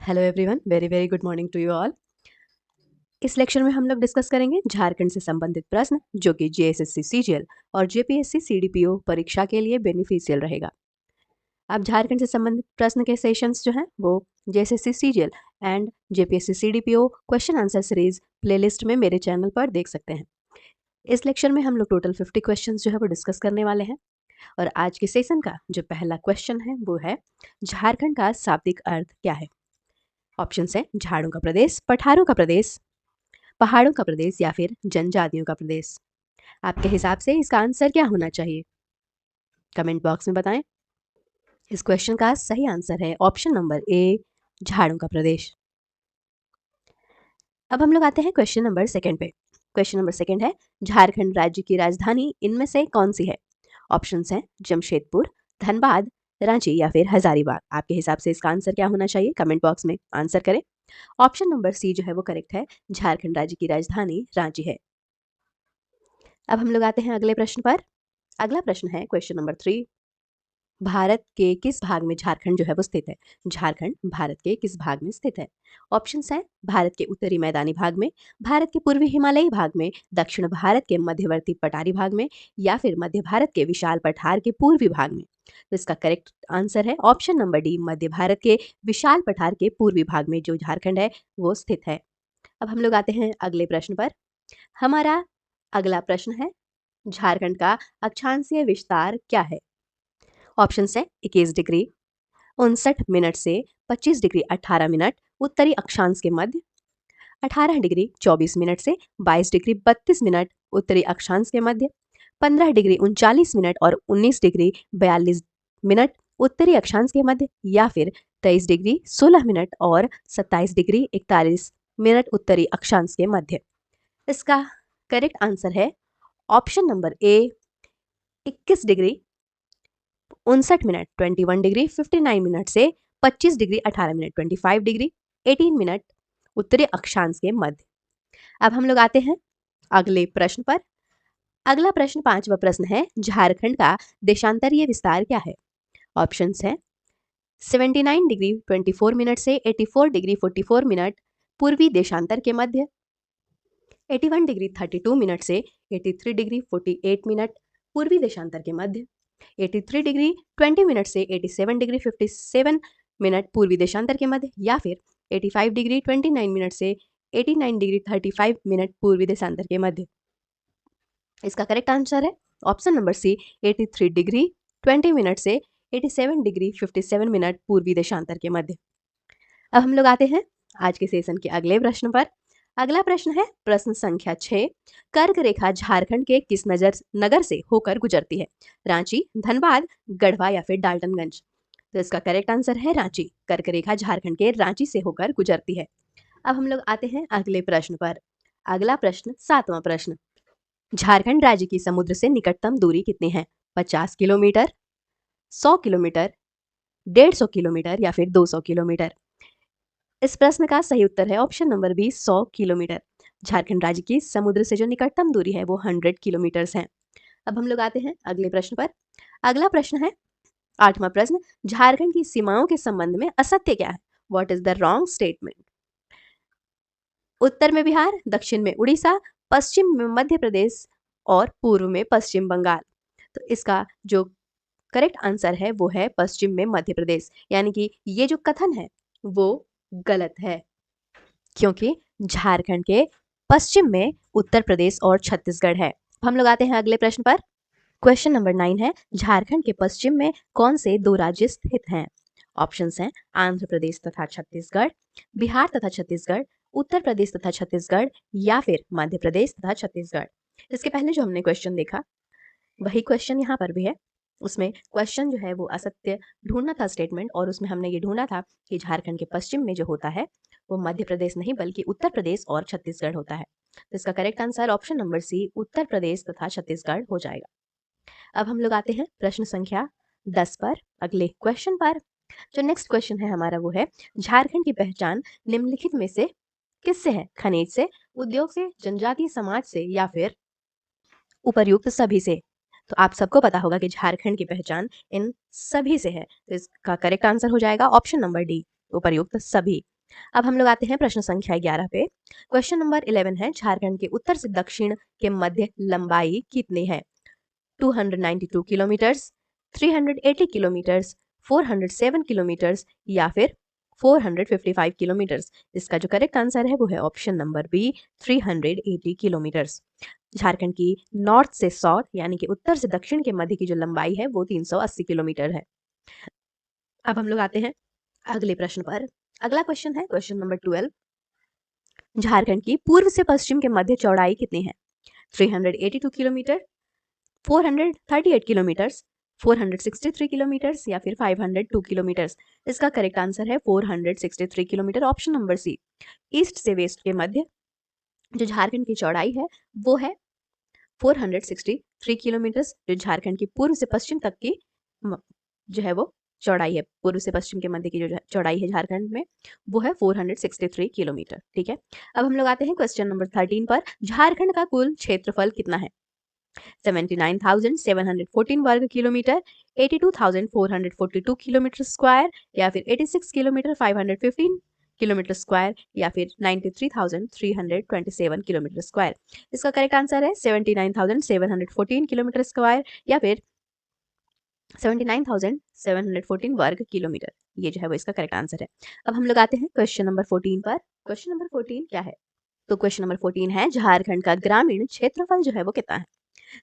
Hello everyone, very very good morning to you all. इस lecture में हम लोग डिस्कस करेंगे झारखंड से संबंधित प्रश्न जो कि जेएसएससी सीजीएल और जेपीएससी सीडीपीओ परीक्षा के लिए बेनिफिशियल रहेगा। आप झारखंड से संबंधित प्रश्न के सेशंस जो हैं वो JSSC CGL and JPSC CDPO question answer series playlist में मेरे चैनल पर देख सकते हैं। इस लेक्चर में हम लोग टोटल 50 क्वेश्चन जो है वो डिस्कस करने वाले हैं और आज के सेशन का जो पहला क्वेश्चन है वो है झारखंड का शाब्दिक अर्थ क्या है। ऑप्शन है झाड़ों का प्रदेश, पठारों का प्रदेश, पहाड़ों का प्रदेश या फिर जनजातियों का प्रदेश। आपके हिसाब से इसका आंसर क्या होना चाहिए, कमेंट बॉक्स में बताएं। इस क्वेश्चन का सही आंसर है ऑप्शन नंबर ए, झाड़ों का प्रदेश। अब हम लोग आते हैं क्वेश्चन नंबर सेकंड पे। क्वेश्चन नंबर सेकंड है झारखंड राज्य की राजधानी इनमें से कौन सी है। ऑप्शंस हैं जमशेदपुर, धनबाद, रांची या फिर हजारीबाग। आपके हिसाब से इसका आंसर क्या होना चाहिए, कमेंट बॉक्स में आंसर करें। ऑप्शन नंबर सी जो है वो करेक्ट है, झारखंड राज्य की राजधानी रांची है। अब हम लोग आते हैं अगले प्रश्न पर। अगला प्रश्न है क्वेश्चन नंबर 3, भारत के किस भाग में झारखंड जो है वो स्थित है। झारखंड भारत के किस भाग में स्थित है। ऑप्शंस हैं भारत के उत्तरी मैदानी भाग में, भारत के पूर्वी हिमालयी भाग में, दक्षिण भारत के मध्यवर्ती पठारी भाग में या फिर मध्य भारत के विशाल पठार के पूर्वी भाग में। तो इसका करेक्ट आंसर है ऑप्शन नंबर डी, मध्य भारत के विशाल पठार के पूर्वी भाग में जो झारखंड है वो स्थित है। अब हम लोग आते हैं अगले प्रश्न पर। हमारा अगला प्रश्न है झारखंड का अक्षांशीय विस्तार क्या है। ऑप्शन है 21 डिग्री 59 मिनट से 25 डिग्री 18 मिनट उत्तरी अक्षांश के मध्य, 18 डिग्री 24 मिनट से 22 डिग्री 32 मिनट उत्तरी अक्षांश के मध्य, 15 डिग्री 39 मिनट और 19 डिग्री 42 मिनट उत्तरी अक्षांश के मध्य या फिर 23 डिग्री 16 मिनट और 27 डिग्री 41 मिनट उत्तरी अक्षांश के मध्य। इसका करेक्ट आंसर है option number A, 21 degree 59 minute 21 degree 59 minute से 25 डिग्री 18 मिनट 25 डिग्री 18 मिनट उत्तरी अक्षांश के मध्य। अब हम लोग आते हैं अगले प्रश्न पर। अगला प्रश्न पांचवा प्रश्न है झारखंड का देशांतरीय विस्तार क्या है। ऑप्शंस है 79 डिग्री 24 मिनट से 84 डिग्री 44 मिनट पूर्वी देशांतर के मध्य, 81 डिग्री 32 मिनट से 83 डिग्री 48 मिनट पूर्वी देशांतर के मध्य, 83 डिग्री 20 मिनट से 87 डिग्री 57 मिनट पूर्वी देशांतर के मध्य या फिर 85 डिग्री 29 मिनट से 89 डिग्री 35 मिनट पूर्वी देशांतर के मध्य। इसका करेक्ट आंसर है option number C, 83 degree 20 minute से 87 डिग्री 57 मिनट पूर्वी देशांतर के मध्य। अब हम लोग आते हैं आज के सेशन के अगले प्रश्न पर। अगला प्रश्न है प्रश्न संख्या 6, कर्क रेखा झारखंड के किस नगर से होकर गुजरती है। रांची, धनबाद, गढ़वा या फिर डाल्टनगंज। तो इसका करेक्ट आंसर है रांची। कर्क रेखा झारखंड के रांची से होकर गुजरती है। अब हम लोग आते हैं अगले प्रश्न पर। अगला प्रश्न 7वां प्रश्न, झारखंड राज्य की समुद्र से निकटतम दूरी कितनी है। 50 किलोमीटर, 100 किलोमीटर, 150 किलोमीटर या फिर 200 किलोमीटर। इस प्रश्न का सही उत्तर है option number B, 100 kilometre. Jharkhand राज्य की समुद्र से जो निकटतम दूरी है वो 100 किलोमीटर्स है। अब हम लोग आते हैं अगले प्रश्न पर। अगला प्रश्न है 8वां प्रश्न, झारखंड की सीमाओं के संबंध में असत्य क्या है। What is the wrong statement. उत्तर में बिहार, दक्षिण में उड़ीसा, पश्चिम में मध्य प्रदेश और पूर्व में पश्चिम बंगाल। तो इसका जो करेक्ट आंसर है वो है पश्चिम में मध्य प्रदेश, यानी कि ये जो कथन है वो गलत है क्योंकि झारखंड के पश्चिम में उत्तर प्रदेश और छत्तीसगढ़ है। हम लोग आते हैं अगले प्रश्न पर। क्वेश्चन नंबर 9 है झारखंड के पश्चिम में कौन से दो राज्य स्थित हैं। ऑप्शंस हैं आंध्र प्रदेश तथा छत्तीसगढ़, बिहार तथा छत्तीसगढ़, उत्तर प्रदेश तथा छत्तीसगढ़ या फिर मध्य प्रदेश तथा छत्तीसगढ़। इसके पहले जो हमने क्वेश्चन देखा वही क्वेश्चन यहाँ पर भी है। उसमें क्वेश्चन जो है वो असत्य ढूंढना था स्टेटमेंट, और उसमें हमने ये ढूंढा था कि झारखंड के पश्चिम में जो होता है वो मध्य प्रदेश नहीं बल्कि उत्तर प्रदेश और छत्तीसगढ़ होता है। तो इसका correct answer option number C, Uttar Pradesh तथा छत्तीसगढ़ हो जाएगा। अब हम लोग आते हैं प्रश्न संख्या 10 पर, अगले क्वेश्चन पर। जो नेक्स्ट क्वेश्चन है हमारा वो है झारखंड की पहचान निम्नलिखित में से किससे है। खनिज से, उद्योग से, जनजातीय समाज से या फिर उपर्युक्त सभी से। तो आप सबको पता होगा कि झारखंड की पहचान इन सभी से है। तो इसका करेक्ट आंसर हो जाएगा ऑप्शन नंबर डी, उपर्युक्त सभी। अब हम लोग आते हैं प्रश्न संख्या 11 पे। क्वेश्चन नंबर 11 है झारखंड के उत्तर से दक्षिण के मध्य लंबाई कितनी है? 292 किलोमीटर्स, 380 किलोमीटर्स, 407 किलोमीटर्स या फिर 455 किलोमीटर्स। इसका जो करेक्ट आंसर है वो है option number B 380 kilometres. Jharkhand की नॉर्थ से साउथ यानी कि उत्तर से दक्षिण के मध्य की जो लंबाई है वो 380 किलोमीटर है। अब हम लोग आते हैं अगले प्रश्न पर। अगला क्वेश्चन है क्वेश्चन नंबर 12। झारखंड की पूर्व से पश्चिम के मध्य चौड़ाई कितनी है? 382 किलोमीटर, 438 किलोमीटर्स, 463 किलोमीटर्स या फिर 502 किलोमीटर्स। इसका करेक्ट आंसर है 463 kilometre, option number C. East से वेस्ट के मध्य जो झारखंड की चौड़ाई है वो है 463 किलोमीटर्स। जो झारखंड की पूर्व से पश्चिम तक की जो है वो चौड़ाई है, पूर्व से पश्चिम के मध्य की जो चौड़ाई है झारखंड में वो है 463 किलोमीटर। ठीक है, अब हम लोग आते हैं क्वेश्चन नंबर 13 पर। झारखंड का कुल क्षेत्रफल कितना है? 79,714 वर्ग किलोमीटर, 82,442 किलोमीटर स्क्वायर या फिर 86 किलोमीटर 515 किलोमीटर स्क्वायर या फिर 93,327 किलोमीटर स्क्वायर। इसका करेक्ट आंसर है 79,714 किलोमीटर स्क्वायर या फिर 79,714 वर्ग किलोमीटर। ये जो है वो इसका करेक्ट आंसर है। अब हम लोग आते हैं क्वेश्चन नंबर 14 पर। क्वेश्चन नंबर 14 क्या है? तो क्वेश्चन नंबर 14 है झारखंड का ग्रामीण क्षेत्रफल जो है वो कितना है?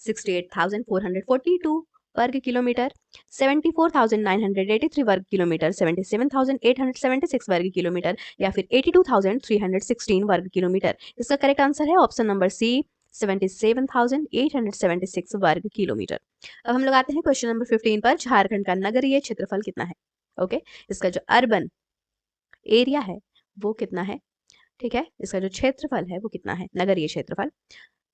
68,442 वर्ग किलोमीटर, 74,983 वर्ग किलोमीटर, 77,876 वर्ग किलोमीटर या फिर 82,316 वर्ग किलोमीटर। इसका करेक्ट आंसर है ऑप्शन नंबर सी 77,876 वर्ग किलोमीटर। अब हम लोग आते हैं क्वेश्चन नंबर 15 पर। झारखंड का नगरीय क्षेत्रफल कितना है? ओके, इसका जो अर्बन एरिया है वो कितना है? ठीक है, इसका जो क्षेत्रफल है वो कितना है? नगरीय क्षेत्रफल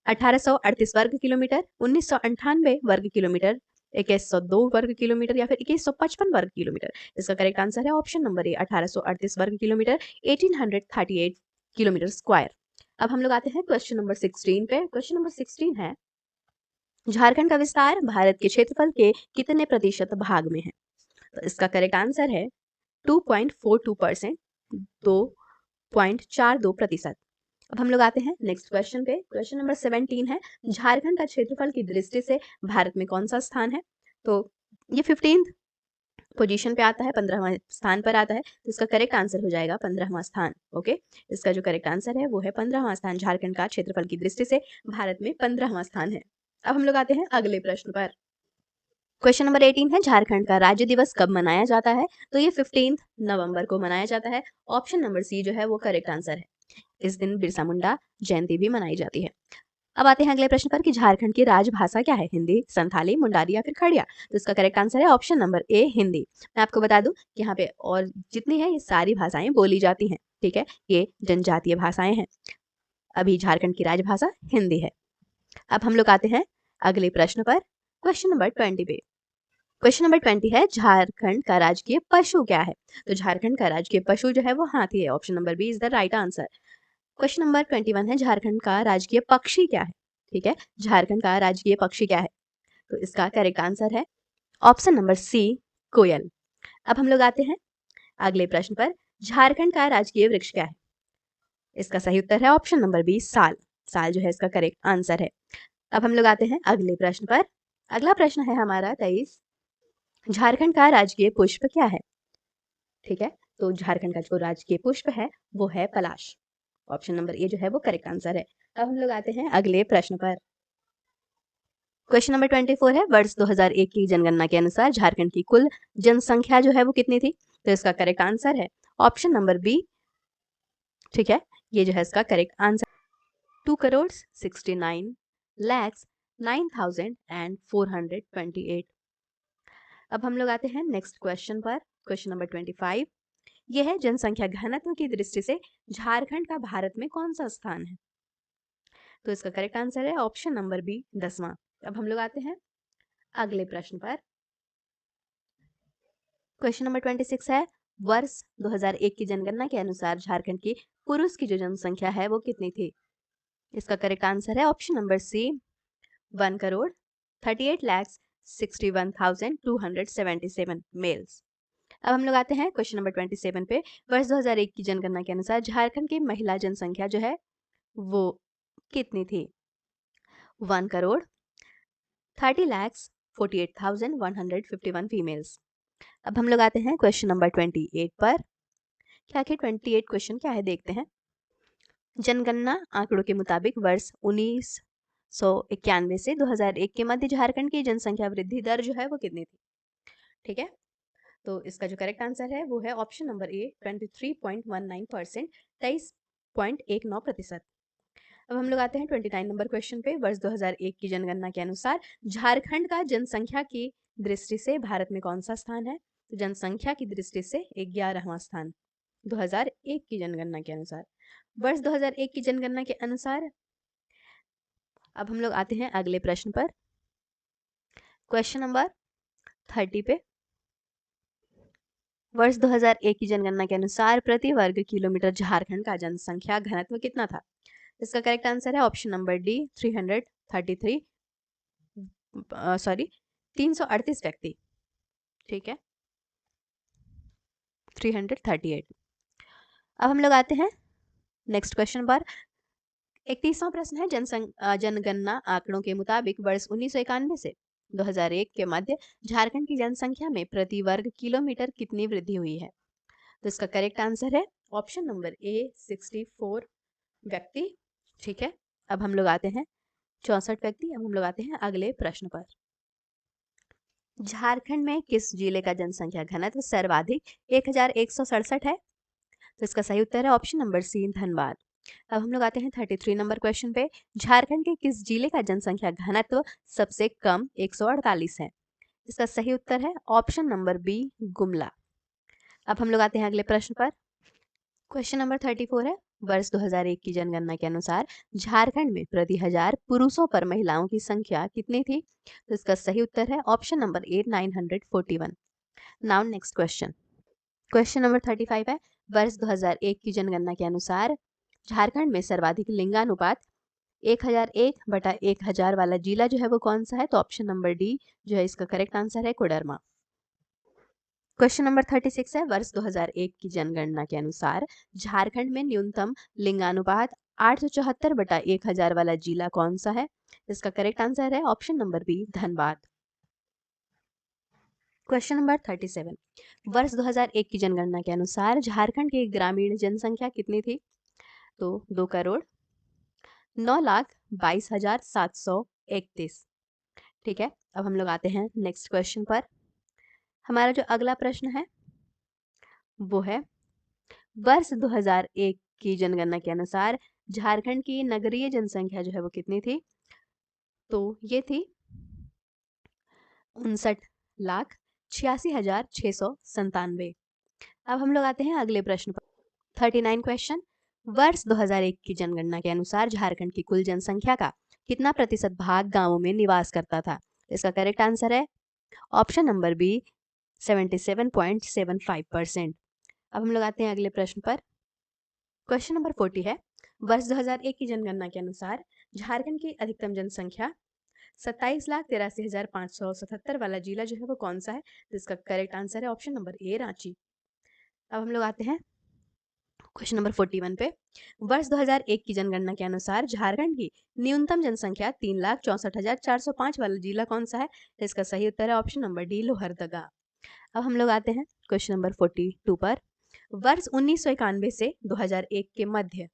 1838 वर्ग किलोमीटर, 1998 वर्ग किलोमीटर, 2102 वर्ग किलोमीटर या फिर 2155 वर्ग किलोमीटर। इसका करेक्ट आंसर है ऑप्शन नंबर ए 1838 वर्ग किलोमीटर, 1838 किलोमीटर स्क्वायर। अब हम लोग आते हैं क्वेश्चन नंबर 16 पे। क्वेश्चन नंबर 16 है झारखंड का विस्तार भारत के क्षेत्रफल के कितने प्रतिशत भाग में है? तो इसका करेक्ट आंसर है 2.42%, 2.42%। अब हम लोग आते हैं नेक्स्ट क्वेश्चन पे। क्वेश्चन नंबर 17 है झारखंड का क्षेत्रफल की दृष्टि से भारत में कौन सा स्थान है? तो ये 15th पोजीशन पे आता है, 15वां स्थान पर आता है। तो इसका करेक्ट आंसर हो जाएगा 15वां स्थान। ओके, इसका जो करेक्ट आंसर है वो है 15वां स्थान। झारखंड का क्षेत्रफल की दृष्टि से भारत में 15वां स्थान है। अब हम लोग आते हैं अगले प्रश्न पर। क्वेश्चन नंबर 18 है झारखंड का राज्य दिवस कब मनाया जाता है? तो ये 15 नवंबर को मनाया जाता है। ऑप्शन नंबर सी जो है वो करेक्ट आंसर है। इस दिन बिरसा मुंडा जयंती भी मनाई जाती है। अब आते हैं अगले प्रश्न पर कि झारखंड की राजभाषा क्या है? हिंदी, संथाली, मुंडारी या फिर खड़िया? तो इसका करेक्ट आंसर है ऑप्शन नंबर ए हिंदी। मैं आपको बता दूं कि यहाँ पे और जितनी है ये सारी भाषाएं बोली जाती हैं। ठीक है, ये जनजातीय भाषाएं हैं। अभी झारखंड की राजभाषा हिंदी है। अब हम लोग आते हैं अगले प्रश्न पर। क्वेश्चन नंबर 20 पे। क्वेश्चन नंबर 20 है झारखंड का राजकीय पशु क्या है? तो झारखंड का राजकीय पशु जो है वो हाथी है। Option number B is the right answer. Question number 21 है झारखंड का राजकीय पक्षी क्या है? ठीक है, झारखंड का राजकीय पक्षी क्या है? तो इसका करेक्ट आंसर है ऑप्शन नंबर सी कोयल। अब हम लोग आते हैं अगले प्रश्न पर। झारखंड का राजकीय वृक्ष क्या है? इसका सही उत्तर है ऑप्शन नंबर बी साल। साल जो है इसका करेक्ट आंसर है। अब हम लोग आते हैं अगले प्रश्न पर। अगला प्रश्न है हमारा 23। झारखंड का राजकीय पुष्प क्या है? ठीक है, तो झारखंड का जो राजकीय पुष्प है वो है पलाश। ऑप्शन नंबर ए जो है वो करेक्ट आंसर है। अब हम लोग आते हैं अगले प्रश्न पर। क्वेश्चन नंबर 24 है वर्ष 2001 की जनगणना के अनुसार झारखंड की कुल जनसंख्या जो है वो कितनी थी? तो इसका करेक्ट आंसर है ऑप्शन नंबर बी। ठीक है, ये जो है इसका करेक्ट आंसर 2,69,09,428। अब हम लोग आते हैं नेक्स्ट क्वेश्चन पर। क्वेश्चन नंबर 25 यह है जनसंख्या घनत्व की दृष्टि से झारखंड का भारत में कौन सा स्थान है? तो इसका करेक्ट आंसर है ऑप्शन नंबर बी 10वां। अब हम लोग आते हैं अगले प्रश्न पर। क्वेश्चन नंबर 26 है वर्ष 2001 की जनगणना के अनुसार झारखंड की पुरुष की जो जनसंख्या है वो कितनी थी? इसका करेक्ट आंसर है ऑप्शन नंबर सी 1,38,61,277 मेल्स। अब हम लोग आते हैं क्वेश्चन नंबर 27 पे। वर्ष 2001 की जनगणना के अनुसार झारखंड की महिला जनसंख्या जो है वो कितनी थी? 1 करोड़ 30,48,151 फीमेल्स। अब हम लोग आते हैं क्वेश्चन नंबर 28 पर। क्या आखिर 28 क्वेश्चन क्या है देखते हैं। जनगणना आंकड़ों के मुताबिक वर्ष 1991 से 2001 के मध्य झारखंड की जनसंख्या वृद्धि दर जो है वो कितनी थी? ठीक है, तो इसका जो करेक्ट आंसर है वो है ऑप्शन नंबर ए 23.19%, 23.19%। अब हम लोग आते हैं 29 नंबर क्वेश्चन पे। वर्ष 2001 की जनगणना के अनुसार झारखंड का जनसंख्या की दृष्टि से भारत में कौन सा स्थान है? तो जनसंख्या की दृष्टि से 11वां स्थान 2001 की जनगणना के अनुसार। वर्ष 2001 की जनगणना के अनुसार अब हम लोग आते हैं अगले प्रश्न पर, क्वेश्चन नंबर 30 पे। वर्ष 2001 की जनगणना के अनुसार प्रति वर्ग किलोमीटर झारखंड का जनसंख्या घनत्व कितना था? इसका करेक्ट आंसर है ऑप्शन नंबर डी 338 व्यक्ति। ठीक है, 338। अब हम लोग आते हैं नेक्स्ट क्वेश्चन पर। 31वां प्रश्न है, जनगणना आंकड़ों के मुताबिक वर्ष 1991 से 2001 के मध्य झारखंड की जनसंख्या में प्रति वर्ग किलोमीटर कितनी वृद्धि हुई है? तो इसका करेक्ट आंसर है ऑप्शन नंबर ए 64 व्यक्ति। ठीक है, अब हम लोग आते हैं 64 व्यक्ति। अब हम लोग आते हैं अगले प्रश्न पर। झारखंड में किस जिले का जनसंख्या घनत्व सर्वाधिक 1167 है? तो इसका सही उत्तर है ऑप्शन नंबर सी धनबाद। अब हम लोग आते हैं 33 नंबर क्वेश्चन पे। झारखंड के किस जिले का जनसंख्या घनत्व सबसे कम 148 है? इसका सही उत्तर है ऑप्शन नंबर बी गुमला। अब हम लोग आते हैं अगले प्रश्न पर। क्वेश्चन नंबर 34 है, वर्ष 2001 की जनगणना के अनुसार झारखंड में प्रति हजार पुरुषों पर महिलाओं की संख्या कितनी थी? तो इसका सही उत्तर है option number A 941। Now next question. Question number 35 है, वर्ष 2001 की जनगणना के अनुसार झारखंड में सर्वाधिक लिंगानुपात 1001/1000 वाला जिला जो है वो कौन सा है? तो ऑप्शन नंबर डी जो है इसका करेक्ट आंसर है कोडरमा। क्वेश्चन नंबर 36 है, वर्ष 2001 की जनगणना के अनुसार झारखंड में न्यूनतम लिंगानुपात 874/1000 वाला जिला कौन सा है? इसका करेक्ट आंसर है option number B Dhanbad. Question number 37, वर्ष 2001 की जनगणना के अनुसार झारखंड की ग्रामीण जनसंख्या कितनी थी? तो 2,09,22,731। ठीक है, अब हम लोग आते हैं नेक्स्ट क्वेश्चन पर। हमारा जो अगला प्रश्न है वो है, वर्ष 2001 की जनगणना के अनुसार झारखंड की नगरीय जनसंख्या जो है वो कितनी थी? तो ये थी 59,86,697। अब हम लोग आते हैं अगले प्रश्न पर। 39 क्वेश्चन, वर्ष 2001 की जनगणना के अनुसार झारखंड की कुल जनसंख्या का कितना प्रतिशत भाग गांवों में निवास करता था? इसका करेक्ट आंसर है ऑप्शन नंबर बी 77.75%। अब हम लोग आते हैं अगले प्रश्न पर। क्वेश्चन नंबर 40 है, वर्ष 2001 की जनगणना के अनुसार झारखंड की अधिकतम जनसंख्या 27,83,577 वाला जिला जो है वो कौन सा है? तो इसका करेक्ट आंसर है ऑप्शन नंबर ए रांची। अब हम लोग आते हैं क्वेश्चन नंबर 41 पे। वर्ष 2001 की जनगणना के अनुसार झारखंड की न्यूनतम जनसंख्या 3,64,405 वाला जिला कौन सा है? तो इसका सही उत्तर है ऑप्शन नंबर डी लोहरदगा। अब हम लोग आते हैं क्वेश्चन नंबर 42 पर। वर्ष 1991 से 2001 के मध्य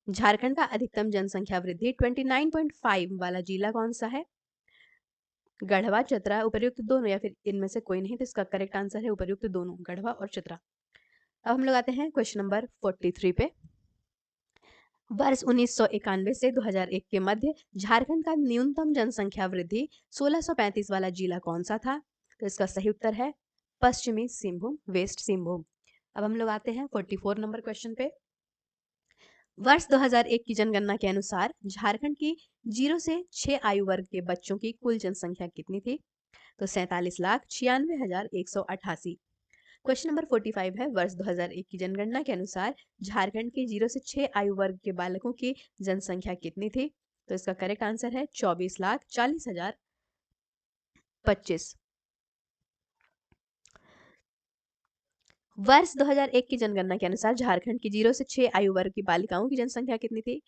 झारखंड का अधिकतम जनसंख्या वृद्धि 29.5 वाला जिला कौन सा है? गढ़वा, चतरा, उपर्युक्त दोनों या फिर इनमें से कोई नहीं? तो इसका करेक्ट आंसर है उपर्युक्त दोनों, गढ़वा और चतरा। अब हम लोग आते हैं क्वेश्चन नंबर 43 पे। वर्ष 1991 से 2001 के मध्य झारखंड का न्यूनतम जनसंख्या वृद्धि 1635 वाला जिला कौन सा था? तो इसका सही उत्तर है पश्चिमी सिंहभूम, वेस्ट सिंहभूम। अब हम लोग आते हैं 44 नंबर क्वेश्चन पे। वर्ष 2001 की जनगणना के अनुसार झारखंड की 0 से 6 आयु वर्ग के बच्चों की कुल जनसंख्या कितनी थी? तो 47,96,188। क्वेश्चन नंबर 45 है, वर्ष 2001 की जनगणना के अनुसार झारखंड के 0 से 6 आयु वर्ग के बालकों की जनसंख्या कितनी थी? तो इसका करेक्ट आंसर है 24,40,025। वर्ष 2001 की जनगणना के अनुसार झारखंड की 0 से 6 आयु वर्ग की बालिकाओं की जनसंख्या कितनी थी?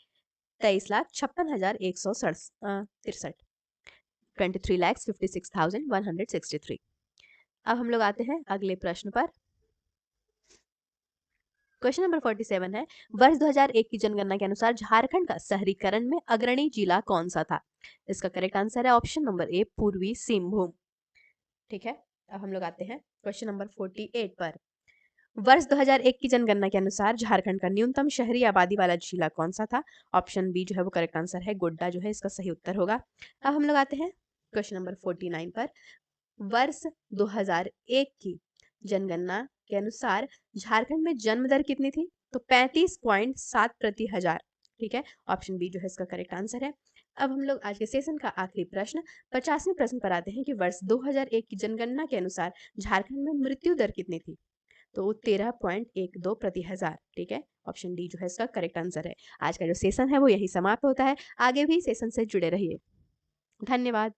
23,56,163। 23,56,163। अब हम लोग आते हैं अगले प्रश्न पर। क्वेश्चन नंबर 47 है, वर्ष 2001 की जनगणना के अनुसार झारखंड का शहरीकरण में अग्रणी जिला कौन सा था? इसका करेक्ट आंसर है ऑप्शन नंबर ए, पूर्वी सिंहभूम। ठीक है, अब हम लोग आते हैं क्वेश्चन नंबर 48 पर। वर्ष 2001 की जनगणना के अनुसार झारखंड का न्यूनतम शहरी आबादी वाला जिला कौन सा था? ऑप्शन बी जो है वो करेक्ट आंसर है, गोड्डा जो है इसका सही उत्तर होगा। अब हम लोग आते हैं क्वेश्चन नंबर 49 पर। वर्ष 2001 की जनगणना के अनुसार झारखंड में जन्म दर कितनी थी? तो 35.7 प्रति हजार। ठीक है, ऑप्शन बी जो है इसका करेक्ट आंसर है। अब हम लोग आज के सेशन का आखिरी प्रश्न 50वें प्रश्न पर आते हैं कि वर्ष 2001 की जनगणना के अनुसार झारखंड में मृत्यु दर कितनी थी? तो 13.12 प्रति हजार। ठीक है, ऑप्शन डी जो है इसका करेक्ट आंसर है। आज का जो सेशन है वो यही समाप्त होता है। आगे भी सेशन से जुड़े रहिए। धन्यवाद।